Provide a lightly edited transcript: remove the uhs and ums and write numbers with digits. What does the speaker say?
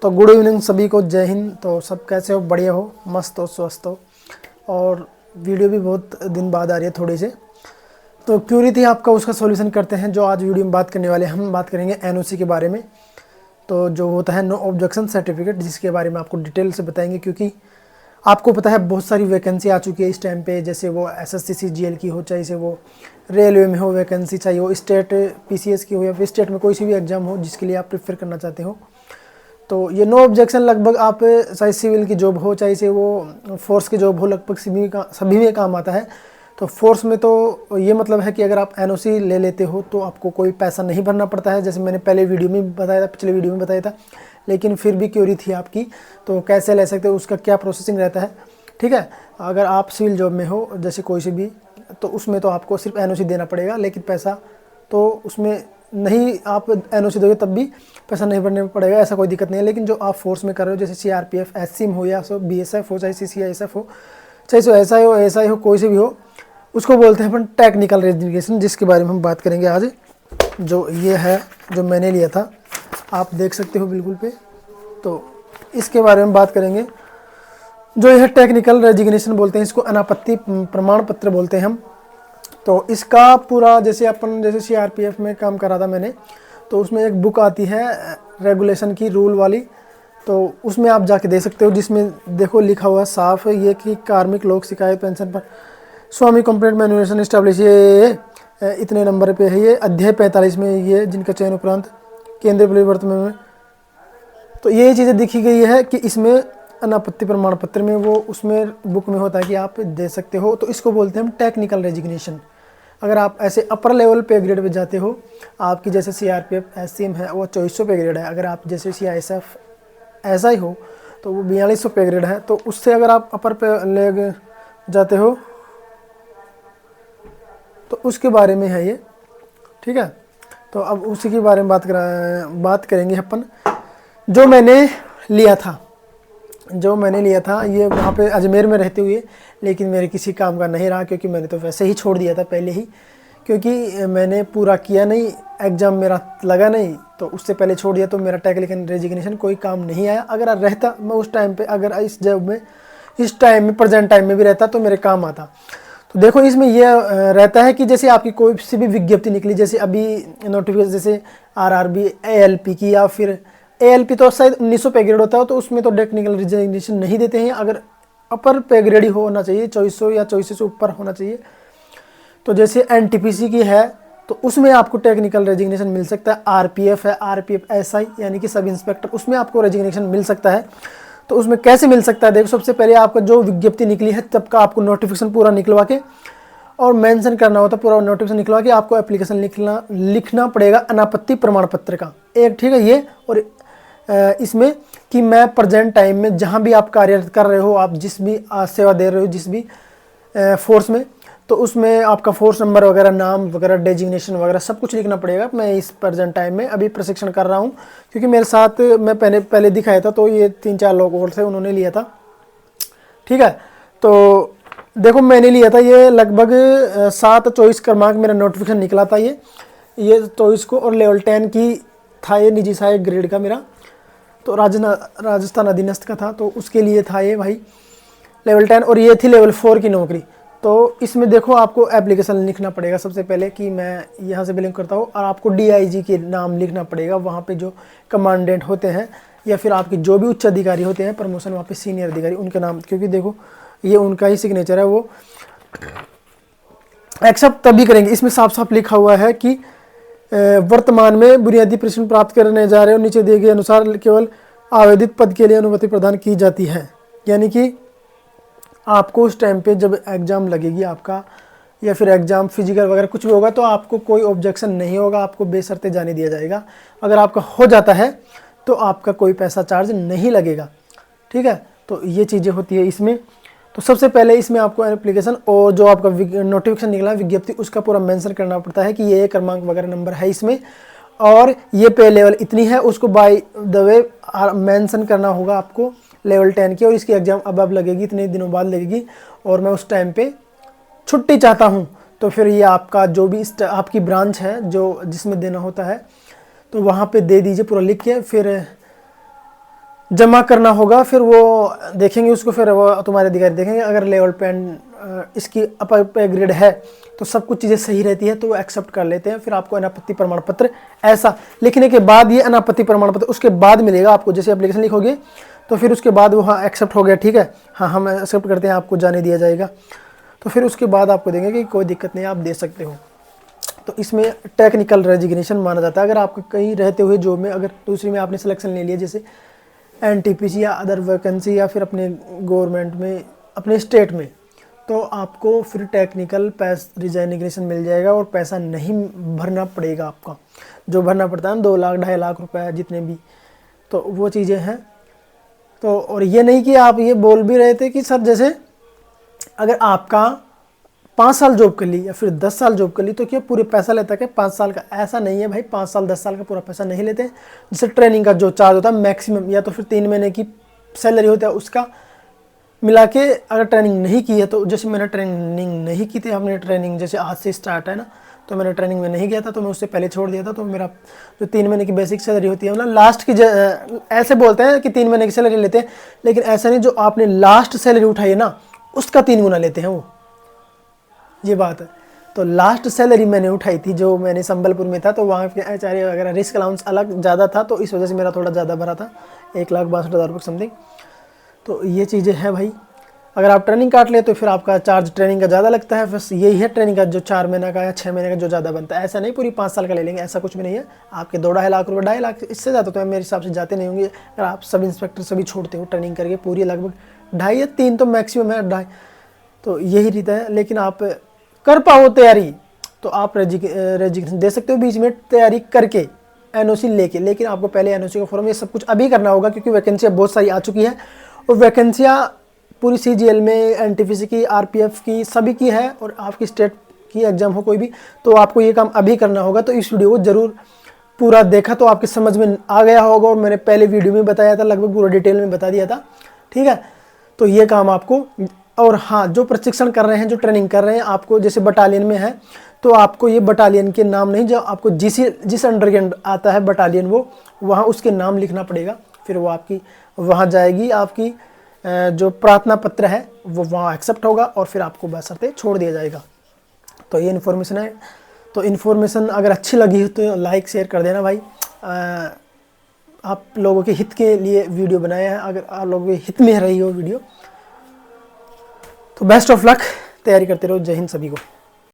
तो good evening सभी को, जय हिंद। तो सब कैसे हो? बढ़िया हो, मस्त हो, स्वस्थ हो। और वीडियो भी बहुत दिन बाद आ रही है थोड़ी से, तो क्यूरी थी आपका, उसका सॉल्यूशन करते हैं। जो आज वीडियो में बात करने वाले हैं, हम बात करेंगे एनओसी के बारे में। तो जो होता है नो ऑब्जेक्शन सर्टिफिकेट, जिसके बारे में आपको डिटेल से बताएंगे, क्योंकि आपको पता है बहुत सारी वैकेंसी आ चुकी है इस टाइम पे। जैसे वो एसएससी सीजीएल की हो, चाहे से वो रेलवे में हो वैकेंसी, चाहिए वो स्टेट पीसीएस की हो, या फिर स्टेट में कोई सी भी एग्जाम हो जिसके लिए आप प्रिफर करना चाहते हो। तो ये नो ऑब्जेक्शन लगभग आप चाहे सिविल की जॉब हो, चाहे से वो फोर्स की जॉब हो, लगभग सभी में काम आता है। तो फोर्स में तो ये मतलब है कि अगर आप एनओसी ले लेते हो तो आपको कोई पैसा नहीं भरना पड़ता है, जैसे मैंने पहले वीडियो में बताया था, पिछले वीडियो में बताया था। लेकिन फिर भी क्यूरी थी आपकी, तो कैसे ले सकते हो, उसका क्या प्रोसेसिंग रहता है, ठीक है। अगर आप सिविल जॉब में हो, जैसे कोई सी भी, तो उसमें तो आपको सिर्फ एनओसी देना पड़ेगा, लेकिन पैसा तो उसमें नहीं, आप एनओसी दोगे तब भी पैसा नहीं भरने पड़ेगा, ऐसा कोई दिक्कत नहीं है। लेकिन जो आप फोर्स में कर रहे हो, जैसे सीआरपीएफ, एससीएम हो, या सो बीएसएफ हो, चाहे सीसीआईएसएफ हो, चाहे सो एसआई हो, कोई से भी हो, उसको बोलते हैं अपन टेक्निकल रेजिग्नेशन, जिसके बारे में हम बात करेंगे आज। जो ये है, जो मैंने लिया था, आप देख सकते हो बिल्कुल पे, तो इसके बारे में बात करेंगे। जो यह टेक्निकल रेजिग्नेशन बोलते हैं, इसको अनापत्ति प्रमाण पत्र बोलते हैं हम। तो इसका पूरा, जैसे सीआरपीएफ में काम करा था मैंने, तो उसमें एक बुक आती है रेगुलेशन की, रूल वाली, तो उसमें आप जाके दे सकते हो, जिसमें देखो लिखा हुआ साफ है ये कि कार्मिक लोक शिकायत पेंशन पर स्वामी कंप्लेंट मैन्युरेशन इस्टेब्लिश, ये इतने नंबर पे है, ये अध्याय 45 में ये, जिनका चयन उपरांत केंद्रीय परिवर्तन में। तो ये चीज़ें दिखी गई है कि इसमें अनापत्ति प्रमाण पत्र में, वो उसमें बुक में होता है कि आप दे सकते हो। तो इसको बोलते हैं हम टेक्निकल रेजिग्नेशन। अगर आप ऐसे अपर लेवल पे ग्रेड पे जाते हो, आपकी जैसे सीआरपीएफ एससीएम है वो 2400 पे ग्रेड है। अगर आप जैसे सीआईएसएफ ऐसा ही हो तो वो 4200 पे ग्रेड है। तो उससे अगर आप अपर पे ले जाते हो तो उसके बारे में है ये, ठीक है। तो अब उसी के बारे में बात करेंगे अपन। जो मैंने लिया था ये वहाँ पे अजमेर में रहते हुए, लेकिन मेरे किसी काम का नहीं रहा, क्योंकि मैंने तो वैसे ही छोड़ दिया था पहले ही, क्योंकि मैंने पूरा किया नहीं, एग्ज़ाम मेरा लगा नहीं, तो उससे पहले छोड़ दिया। तो मेरा टेक्निकल रेजिग्नेशन कोई काम नहीं आया। अगर रहता मैं उस टाइम पे, अगर इस जॉब में, इस टाइम में, प्रेजेंट टाइम में भी रहता तो मेरे काम आता। तो देखो इसमें यह रहता है कि जैसे आपकी कोई सी भी विज्ञप्ति निकली, जैसे अभी नोटिफिकेशन, जैसे आरआरबी, एएलपी की, या फिर एएलपी तो शायद 1900 पे ग्रेड होता है, तो उसमें तो टेक्निकल रेजिग्नेशन नहीं देते हैं। अगर अपर पे ग्रेड ही होना चाहिए, 2400 या 2400 से ऊपर होना चाहिए। तो जैसे एनटीपीसी की है, तो उसमें आपको टेक्निकल रेजिग्नेशन मिल सकता है। आरपीएफ है, आरपीएफ एसआई यानी कि सब इंस्पेक्टर, उसमें आपको रेजिग्नेशन मिल सकता है। तो उसमें कैसे मिल सकता है? देखो, सबसे पहले आपका जो विज्ञप्ति निकली है तब का आपको नोटिफिकेशन पूरा निकलवा के और मेंशन करना होता है, पूरा नोटिफिकेशन निकलवा के आपको एप्लीकेशन लिखना पड़ेगा अनापत्ति प्रमाण पत्र का एक, ठीक है। ये और इसमें कि मैं प्रेजेंट टाइम में जहाँ भी आप कार्यरत कर रहे हो, आप जिस भी सेवा दे रहे हो, जिस भी फोर्स में, तो उसमें आपका फोर्स नंबर वगैरह, नाम वगैरह, डेजिग्नेशन वगैरह सब कुछ लिखना पड़ेगा। मैं इस प्रेजेंट टाइम में अभी प्रशिक्षण कर रहा हूँ, क्योंकि मेरे साथ मैं पहले दिखाया था, तो ये 3-4 लोग और थे, उन्होंने लिया था, ठीक है। तो देखो मैंने लिया था ये लगभग 7/24 क्रमांक मेरा नोटिफिकेशन निकला था, ये 24 को, और लेवल 10 की था ये, निजी सहायक ग्रेड का मेरा, तो राजस्थान अधीनस्थ का था, तो उसके लिए था ये भाई लेवल 10, और ये थी लेवल 4 की नौकरी। तो इसमें देखो आपको एप्लीकेशन लिखना पड़ेगा सबसे पहले कि मैं यहाँ से बिलोंग करता हूँ, और आपको डीआईजी के नाम लिखना पड़ेगा। वहाँ पे जो कमांडेंट होते हैं, या फिर आपके जो भी उच्च अधिकारी होते हैं, प्रमोशन वहाँ पे सीनियर अधिकारी, उनके नाम, क्योंकि देखो ये उनका ही सिग्नेचर है, वो एक्सेप्ट तभी करेंगे। इसमें साफ साफ लिखा हुआ है कि वर्तमान में बुनियादी प्रशिक्षण प्राप्त करने जा रहे हो, नीचे दिए गए अनुसार केवल आवेदित पद के लिए अनुमति प्रदान की जाती है। यानी कि आपको उस टाइम पे जब एग्ज़ाम लगेगी आपका, या फिर एग्ज़ाम फिजिकल वगैरह कुछ भी होगा, तो आपको कोई ऑब्जेक्शन नहीं होगा, आपको बेशर्ते जाने दिया जाएगा। अगर आपका हो जाता है तो आपका कोई पैसा चार्ज नहीं लगेगा, ठीक है। तो ये चीज़ें होती है इसमें। तो सबसे पहले इसमें आपको एप्लीकेशन और जो आपका नोटिफिकेशन निकला विज्ञप्ति, उसका पूरा मेंशन करना पड़ता है कि ये क्रमांक वगैरह नंबर है इसमें, और ये पे लेवल इतनी है, उसको बाय द वे मेंशन करना होगा आपको लेवल 10 की, और इसकी एग्ज़ाम अब लगेगी, इतने दिनों बाद लगेगी, और मैं उस टाइम पे छुट्टी चाहता हूँ। तो फिर ये आपका जो भी आपकी ब्रांच है जो जिसमें देना होता है, तो वहाँ पे दे दीजिए पूरा लिख के। फिर जमा करना होगा, फिर वो देखेंगे उसको, फिर वो तुम्हारे अधिकारी देखेंगे। अगर लेवल पे इसकी अपर पे ग्रेड है तो सब कुछ चीज़ें सही रहती है तो वो एक्सेप्ट कर लेते हैं। फिर आपको अनापत्ति प्रमाण पत्र ऐसा लिखने के बाद, ये अनापत्ति प्रमाण पत्र उसके बाद मिलेगा आपको। जैसे एप्लीकेशन लिखोगे तो फिर उसके बाद वो हाँ एक्सेप्ट हो गया, ठीक है, हाँ हम एक्सेप्ट करते हैं, आपको जाने दिया जाएगा। तो फिर उसके बाद आपको देंगे कि कोई दिक्कत नहीं, आप दे सकते हो। तो इसमें टेक्निकल रेजिग्नेशन माना जाता है। अगर आपको कहीं रहते हुए जॉब में अगर दूसरी में आपने सिलेक्शन ले लिया, जैसे एनटीपीसी या अदर वैकेंसी या फिर अपने गवर्नमेंट में, अपने स्टेट में, तो आपको फिर टेक्निकल रिजाइनेशन मिल जाएगा और पैसा नहीं भरना पड़ेगा आपका। जो भरना पड़ता है 2 लाख 2.5 लाख रुपए जितने भी, तो वो चीज़ें हैं। तो और ये नहीं कि आप ये बोल भी रहे थे कि सर जैसे अगर आपका 5 साल जॉब कर ली या फिर 10 साल जॉब कर ली तो क्या पूरे पैसा लेता है 5 साल का? ऐसा नहीं है भाई, 5 साल 10 साल का पूरा पैसा नहीं लेते। जैसे ट्रेनिंग का जो चार्ज होता है मैक्सिमम, या तो फिर 3 महीने की सैलरी होता है उसका मिला के, अगर ट्रेनिंग नहीं की है तो, जैसे मैंने ट्रेनिंग नहीं की थी, हमने ट्रेनिंग जैसे आज से स्टार्ट है ना, तो मैंने ट्रेनिंग में नहीं गया था, तो मैं उससे पहले छोड़ दिया था। तो मेरा जो 3 महीने की बेसिक सैलरी होती है मतलब लास्ट की, ऐसे बोलते हैं कि 3 महीने की सैलरी लेते हैं, लेकिन ऐसा नहीं, जो आपने लास्ट सैलरी उठाई है ना उसका 3 गुना लेते हैं वो, ये बात है। तो लास्ट सैलरी मैंने उठाई थी जो मैंने संबलपुर में था, तो वहाँ के आचार्य वगैरह रिस्क अलाउंस अलग ज़्यादा था, तो इस वजह से मेरा थोड़ा ज़्यादा भरा था, 1,62,000 रुपये समथिंग। तो ये चीज़ें हैं भाई। अगर आप ट्रेनिंग काट ले तो फिर आपका चार्ज ट्रेनिंग का ज़्यादा लगता है, बस यही है ट्रेनिंग का जो 4 महीने का या 6 महीने का जो ज़्यादा बनता है। ऐसा नहीं पूरी 5 साल का ले लेंगे, ऐसा कुछ भी नहीं है। आपके 2-2.5 लाख रुपये, 2.5 लाख इससे ज़्यादा तो मेरे हिसाब से जाते नहीं होंगे। अगर आप सब इंस्पेक्टर सभी छोड़ते हो ट्रेनिंग करके पूरी, लगभग 2.5 या 3 तो मैक्सिमम है, 2.5, तो यही रहता है। लेकिन आप कर पाओ तैयारी तो आप रेजिग्नेशन दे सकते हो बीच में तैयारी करके, एनओसी लेके। लेकिन आपको पहले एनओसी का फॉर्म ये सब कुछ अभी करना होगा, क्योंकि वैकेंसियाँ बहुत सारी आ चुकी है, और वैकेंसियाँ पूरी सीजीएल में, एनटीपीसी की, आरपीएफ की, सभी की है, और आपकी स्टेट की एग्जाम हो कोई भी, तो आपको ये काम अभी करना होगा। तो इस वीडियो को ज़रूर पूरा देखा तो आपके समझ में आ गया होगा, और मैंने पहले वीडियो में बताया था, लगभग पूरा डिटेल में बता दिया था, ठीक है। तो ये काम आपको, और हाँ जो प्रशिक्षण कर रहे हैं, जो ट्रेनिंग कर रहे हैं, आपको जैसे बटालियन में है तो आपको ये बटालियन के नाम नहीं, जो आपको जिस अंडर के आता है बटालियन, वो वहाँ उसके नाम लिखना पड़ेगा। फिर वो आपकी वहाँ जाएगी, आपकी जो प्रार्थना पत्र है वो वहाँ एक्सेप्ट होगा, और फिर आपको बशर्ते छोड़ दिया जाएगा। तो ये इन्फॉर्मेशन है। तो इन्फॉर्मेशन अगर अच्छी लगी हो तो लाइक शेयर कर देना भाई। आप लोगों के हित के लिए वीडियो बनाया है, अगर आप लोगों के हित में रही हो वीडियो तो बेस्ट ऑफ लक, तैयारी करते रहो। जय हिंद सभी को।